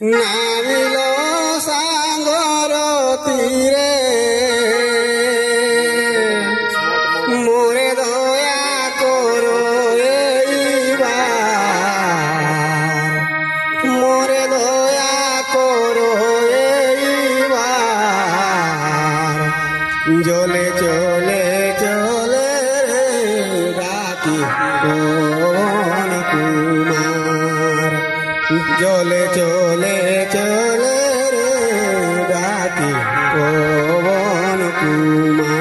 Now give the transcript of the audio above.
নামিল সাগর তীরে মোরে দয়া করো এইবার মোরে দয়া করো এইবার জলে চলে চলে রাতি পবন কুমার জলে চলে চলে রাতি পবন কুমার।